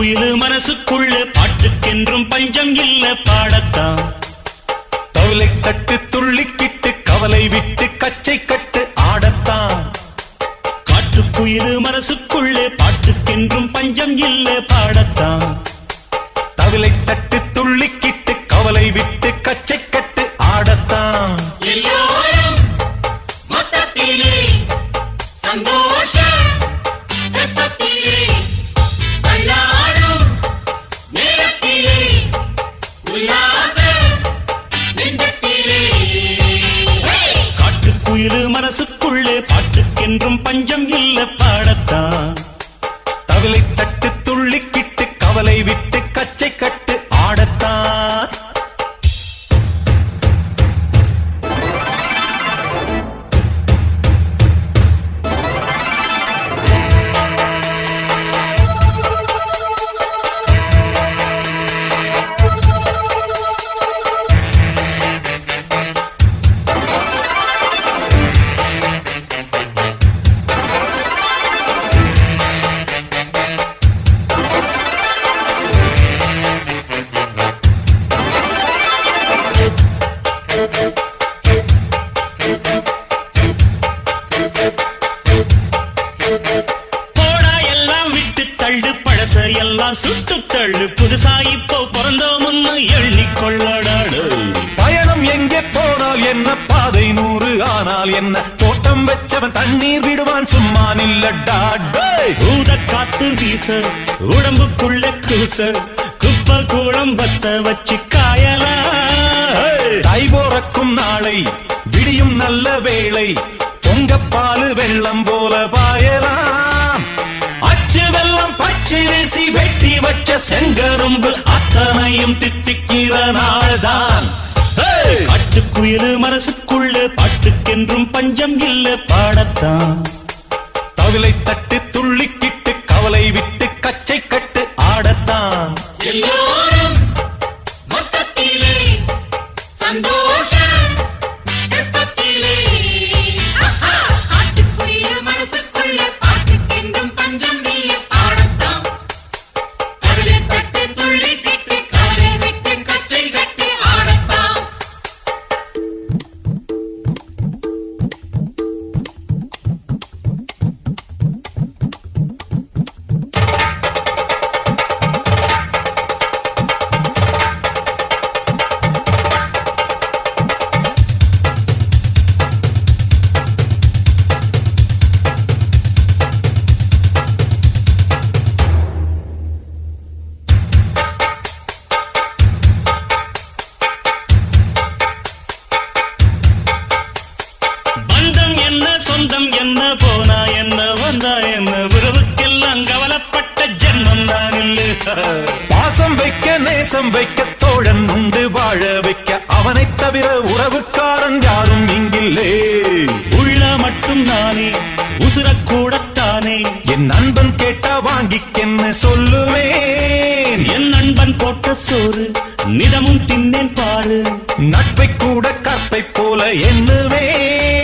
காட்டுக்குயிலு மனசுக்குள்ள பாட்டுக்கென்றும் பஞ்சம் இல்ல பாடத்தான். தவளை தட்டு துள்ளிக்கிட்டு கவலை விட்டு கச்சை கட்டு ஆடத்தான். காட்டுக்குயிலு மனசுக்குள்ள பாட்டுக்கென்றும் பஞ்சம் இல்ல பாடத்தான். தவளை தட்டு துள்ளிக்கிட்டு கவலை விட்டு கச்சை கட்டு ஆடத்தான். எல்லோரும் மொத்தத்திலே சந்தோஷ வெப்பத்திலே தள்ளாடும் நேரத்திலே உல்லாச நெஞ்சத்திலே. காட்டுக்குயிலு மனசுக்குள்ளே பாட்டுக்கென்றும் பஞ்சம் இல்ல பாடத்தான். தவளை தட்டு துள்ளிக்கிட்டு கவலை விட்டு கச்சை கட்டு ஆடத்தான். போடா எல்லாம் விட்டு தள்ளு பழச எல்லாம் சுட்டு தள்ளு புதுசா இப்போ பிறந்தோம்னு எண்ணிக்கொள்ளடாடு. பயணம் எங்கே போனால் என்ன பாதை 100 ஆனால் என்ன தோட்டம் வச்சவன் தண்ணீர் விடுவான் சும்மா நில்லடா. ஊத காத்து வீச உடம்புக்குள்ள கூச குப்பை கூடம் பத்த வச்சு காயலா. தை போறக்கும் நாளை விடியும் நல்ல வேளை பொங்கப்பாலு வெள்ளம் போல பாயலாம். அச்சு வெள்ளம் பச்சரிசி வெட்டி வச்ச செங்கரும்பு அத்தனையும் தித்திக்கிற நாள்தான். காட்டுக்குயிலு மனசுக்குள்ள பாட்டுக்கென்றும் பஞ்சம் இல்ல பாடத்தான். தவளை தட்டு துள்ளிக்கிட்டு கவலை விட்டு கச்சை கட்டு ஆடத்தான். எல்லோரும் மொத்தத்திலே சந்தோஷ வெப்பத்திலே. காட்டுக்குயிலு மனசுக்குள்ள பாட்டுக்கென்றும் பஞ்சம் இல்ல பாடத்தான். தவளை தட்டு துள்ளிக்கிட்டு கவலை விட்டு கச்சை கட்டி ஆடத்தான். பந்தம் என்ன சொந்தம் என்ன போனா என்ன வந்தா என்ன உறவுக்கெல்லாம் கவலைப்பட்ட ஜென்மம் தான் இல்ல. பாசம் வைக்க நேசம் வைக்க தோழன் உண்டு வாழ வைக்க அவனைத் தவிர உறவுக்காரன் யாரும் இங்கில்லே. உள்ள மட்டும் நானே உசுரக்கூடத்தானே என் நண்பன் கேட்டா வாங்கிக்கென்னு சொல்லுவேன். என் நண்பன் போட்ட சோறு நிதமும் தின்னேன் பாரு. நட்பை கூட கற்பை போல எண்ணுவேன்.